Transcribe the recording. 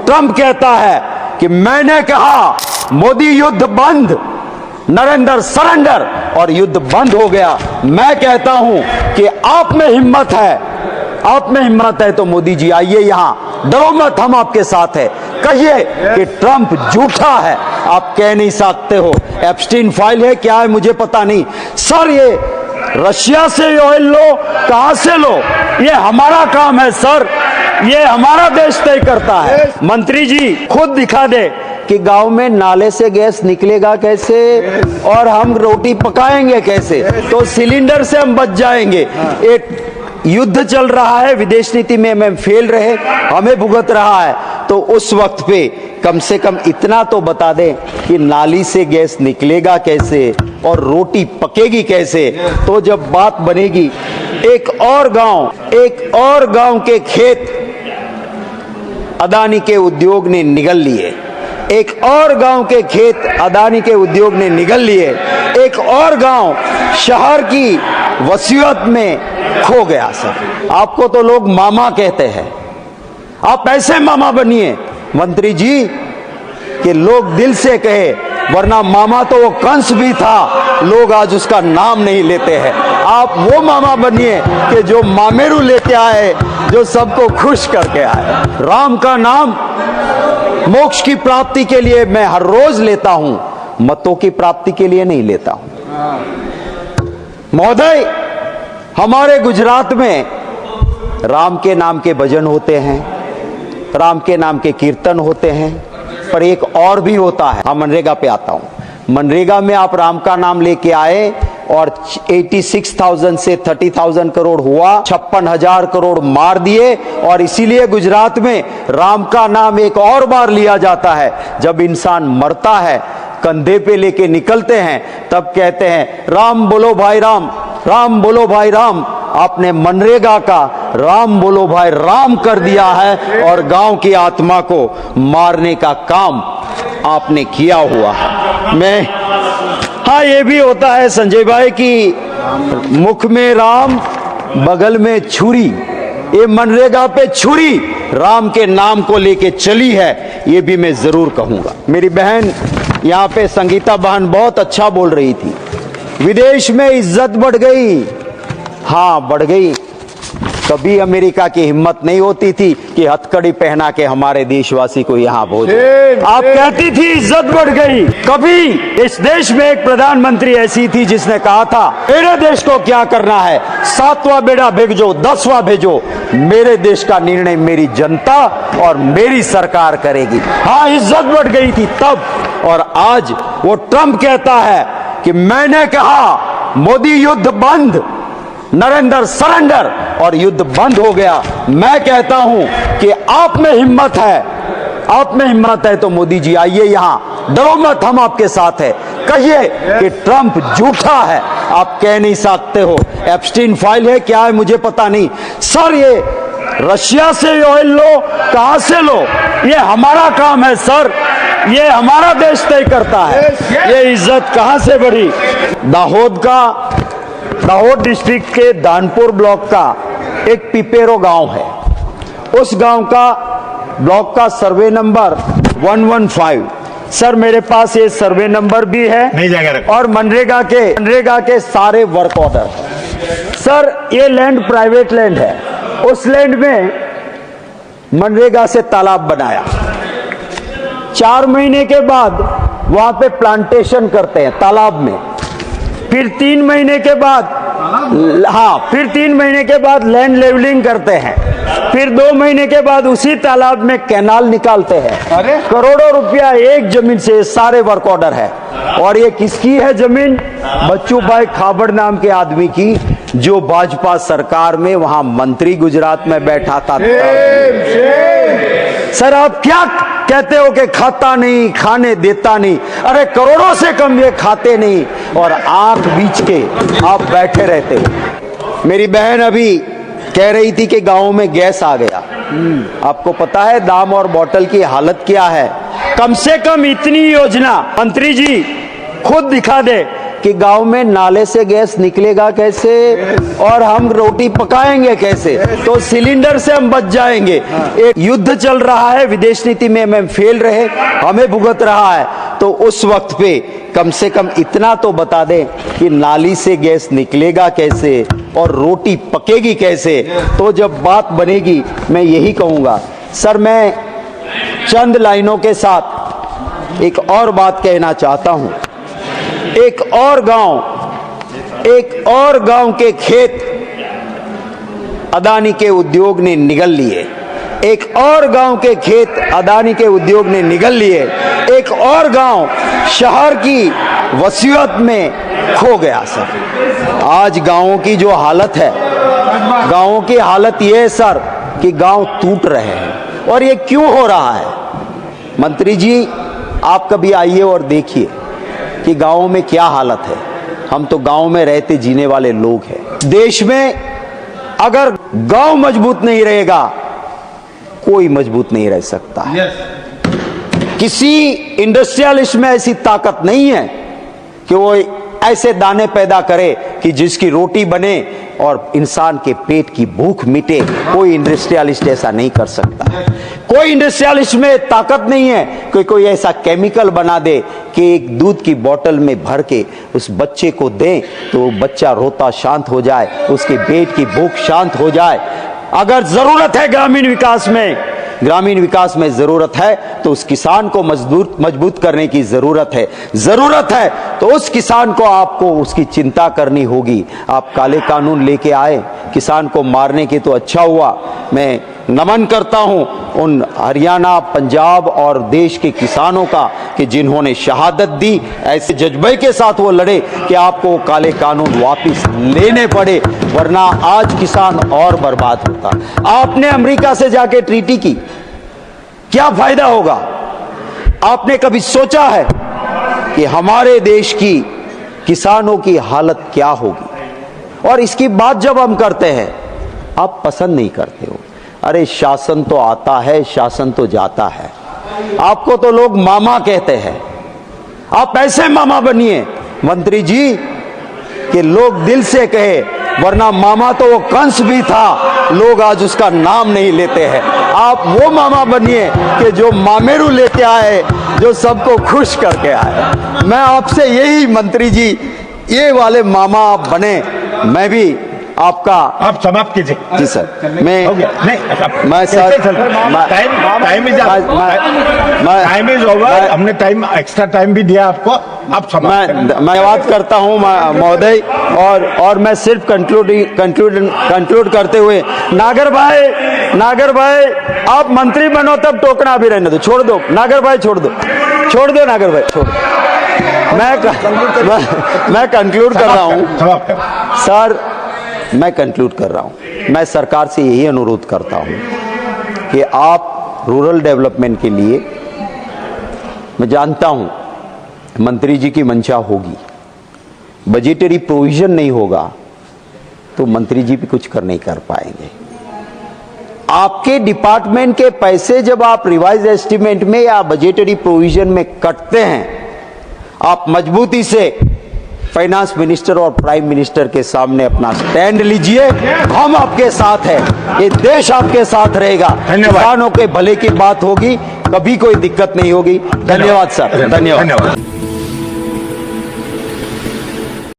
Trump कहता है कि मैंने कहा मोदी युद्ध बंद, नरेंद्र सरेंडर, और युद्ध बंद हो गया। मैं कहता हूं कि आप में हिम्मत है, आप में हिम्मत है तो मोदी जी आइए यहां, डरो मत, हम आपके साथ है। कहिए कि ट्रंप झूठा है, आप कह नहीं सकते हो। एप्स्टीन फाइल है, क्या है मुझे पता नहीं। सर ये रशिया से ऑयल लो, कहां से लो, ये हमारा काम है सर, ये हमारा देश तय करता है। मंत्री जी खुद दिखा दे कि गांव में नाले से गैस निकलेगा कैसे और हम रोटी पकाएंगे कैसे, तो सिलेंडर से हम बच जाएंगे। एक युद्ध चल रहा है, विदेश नीति में हम फेल रहे, हमें भुगत रहा है, तो उस वक्त पे कम से कम इतना तो बता दें कि नाली से गैस निकलेगा कैसे और रोटी पकेगी कैसे। तो जब बात बनेगी, एक और गांव के खेत अदानी के उद्योग ने निगल लिए, एक और गांव के खेत अदानी के उद्योग ने निगल लिए, एक और गांव शहर की वसीयत में खो गया। सर आपको तो लोग मामा कहते हैं, आप ऐसे मामा बनिए मंत्री जी कि लोग दिल से कहे, वरना मामा तो वो कंस भी था, लोग आज उसका नाम नहीं लेते हैं। आप वो मामा बनिए कि जो मामेरू लेके आए, जो सबको खुश करके आए। राम का नाम मोक्ष की प्राप्ति के लिए मैं हर रोज लेता हूं, मतों की प्राप्ति के लिए नहीं लेता हूं। महोदय, हमारे गुजरात में राम के नाम के भजन होते हैं, राम के नाम के कीर्तन होते हैं, पर एक और भी होता है। हम मनरेगा पे आता हूं। मनरेगा में आप राम का नाम लेके आए और 86,000 से 30,000 करोड़ हुआ, 56,000 करोड़ मार दिए। और इसीलिए गुजरात में राम का नाम एक और बार लिया जाता है। जब इंसान मरता है, कंधे पे लेके निकलते हैं, तब कहते हैं राम बोलो भाई राम, राम बोलो भाई राम। आपने मनरेगा का राम बोलो भाई राम कर दिया है और गांव की आत्मा को मारने का काम आपने किया हुआ है। हाँ, ये भी होता है संजय भाई कि मुख में राम, बगल में छुरी। ये मनरेगा पे छुरी राम के नाम को लेके चली है, ये भी मैं जरूर कहूंगा। मेरी बहन यहाँ पे संगीता बहन बहुत अच्छा बोल रही थी, विदेश में इज्जत बढ़ गई। हाँ, बढ़ गई। कभी अमेरिका की हिम्मत नहीं होती थी कि हथकड़ी पहना के हमारे देशवासी को यहाँ भेजे। आप कहती थी इज्जत बढ़ गई। कभी इस देश में एक प्रधानमंत्री ऐसी थी जिसने कहा था मेरे देश को क्या करना है, 7वां बेड़ा भेजो, 10वां भेजो, मेरे देश का निर्णय मेरी जनता और मेरी सरकार करेगी। हाँ, इज्जत बढ़ गई थी तब। और आज वो ट्रंप कहता है कि मैंने कहा मोदी युद्ध बंद, नरेंद्र सरेंडर, और युद्ध बंद हो गया। मैं कहता हूं कि आप में हिम्मत है, आप में हिम्मत है तो मोदी जी आइए यहां, डरो मत, हम आपके साथ है। कहिए कि ट्रंप झूठा है, आप कह नहीं सकते हो। एप्स्टीन फाइल है, क्या है मुझे पता नहीं। सर ये रशिया से ऑयल लो, कहां से लो, ये हमारा काम है सर, ये हमारा देश तय करता है। ये इज्जत कहां से बढ़ी। दाहोद डिस्ट्रिक्ट के दानपुर ब्लॉक का एक पिपेरो गांव है। उस गांव का ब्लॉक का सर्वे नंबर 115। सर मेरे पास ये सर्वे नंबर भी है, नहीं जाएगा, और मनरेगा के सारे वर्क ऑर्डर। सर ये लैंड प्राइवेट लैंड है, उस लैंड में मनरेगा से तालाब बनाया। 4 महीने के बाद वहां पे प्लांटेशन करते हैं तालाब में। फिर 3 महीने के बाद, हाँ, फिर 3 महीने के बाद लैंड लेवलिंग करते हैं। फिर 2 महीने के बाद उसी तालाब में कैनाल निकालते हैं। अरे करोड़ों रुपया एक जमीन से, सारे वर्क ऑर्डर है। और ये किसकी है जमीन? बच्चू भाई खाबड़ नाम के आदमी की, जो भाजपा सरकार में वहां मंत्री गुजरात में बैठा था। सर आप क्या कहते हो कि खाता नहीं, खाने देता नहीं? अरे करोड़ों से कम ये खाते नहीं और आंख बीच के आप बैठे रहते हो। मेरी बहन अभी कह रही थी कि गांव में गैस आ गया। आपको पता है दाम और बोतल की हालत क्या है? कम से कम इतनी योजना मंत्री जी खुद दिखा दे कि गांव में नाले से गैस निकलेगा कैसे और हम रोटी पकाएंगे कैसे, तो सिलेंडर से हम बच जाएंगे। एक युद्ध चल रहा है, विदेश नीति में हम फेल रहे, हमें भुगत रहा है, तो उस वक्त पे कम से कम इतना तो बता दें कि नाली से गैस निकलेगा कैसे और रोटी पकेगी कैसे। तो जब बात बनेगी मैं यही कहूँगा। सर, मैं चंद लाइनों के साथ एक और बात कहना चाहता हूँ। एक और गांव के खेत अदानी के उद्योग ने निगल लिए। एक और गांव के खेत अदानी के उद्योग ने निगल लिए। एक और गांव शहर की वसीयत में खो गया। सर, आज गांवों की जो हालत है, गांवों की हालत यह है सर कि गांव टूट रहे हैं। और ये क्यों हो रहा है? मंत्री जी, आप कभी आइए और देखिए कि गांवों में क्या हालत है। हम तो गांव में रहते जीने वाले लोग हैं। देश में अगर गांव मजबूत नहीं रहेगा, कोई मजबूत नहीं रह सकता है। किसी इंडस्ट्रियलिस्ट में ऐसी ताकत नहीं है कि वो ऐसे दाने पैदा करे कि जिसकी रोटी बने और इंसान के पेट की भूख मिटे। कोई इंडस्ट्रियलिस्ट ऐसा नहीं कर सकता। कोई इंडस्ट्रियलिस्ट में ताकत नहीं है कि कोई ऐसा केमिकल बना दे कि एक दूध की बोतल में भर के उस बच्चे को दें तो बच्चा रोता शांत हो जाए, उसके पेट की भूख शांत हो जाए। अगर जरूरत है ग्रामीण विकास में जरूरत है तो उस किसान को मजबूत करने की जरूरत है तो उस किसान को आपको उसकी चिंता करनी होगी। आप काले कानून लेके आए किसान को मारने के, तो अच्छा हुआ। मैं नमन करता हूं उन हरियाणा, पंजाब और देश के किसानों का कि जिन्होंने शहादत दी। ऐसे जज्बे के साथ वो लड़े कि आपको काले कानून वापस लेने पड़े, वरना आज किसान और बर्बाद होता। आपने अमेरिका से जाके ट्रीटी की, क्या फायदा होगा? आपने कभी सोचा है कि हमारे देश की किसानों की हालत क्या होगी? और इसकी बात जब हम करते हैं, आप पसंद नहीं करते हो। अरे शासन तो आता है, शासन तो जाता है। आपको तो लोग मामा कहते हैं। आप ऐसे मामा बनिए मंत्री जी कि लोग दिल से कहे, वरना मामा तो वो कंस भी था, लोग आज उसका नाम नहीं लेते हैं। आप वो मामा बनिए कि जो मामेरू लेके आए, जो सबको खुश करके आए। मैं आपसे यही मंत्री जी, ये वाले मामा आप बने। मैं भी आपका, आप समाप्त कीजिए। जी सर, मैं सर टाइम इज ओवर। हमने एक्स्ट्रा टाइम भी दिया आपको। आप समाप्त। मैं बात करता हूं महोदय, और मैं सिर्फ कंक्लूड करते हुए, नागर भाई आप मंत्री बनो तब टोकना भी रहने दो, छोड़ दो नागर भाई, छोड़ दो नागर भाई, छोड़। मैं कंक्लूड कर रहा हूं सर, मैं कंक्लूड कर रहा हूं। मैं सरकार से यही अनुरोध करता हूं कि आप रूरल डेवलपमेंट के लिए, मैं जानता हूं मंत्री जी की मंशा होगी, बजटरी प्रोविजन नहीं होगा तो मंत्री जी भी कुछ कर नहीं कर पाएंगे। आपके डिपार्टमेंट के पैसे जब आप रिवाइज एस्टिमेट में या बजटरी प्रोविजन में कटते हैं, आप मजबूती से फाइनेंस मिनिस्टर और प्राइम मिनिस्टर के सामने अपना स्टैंड लीजिए। हम आपके साथ हैं, ये देश आपके साथ रहेगा। किसानों के भले की बात होगी, कभी कोई दिक्कत नहीं होगी। धन्यवाद सर, धन्यवाद।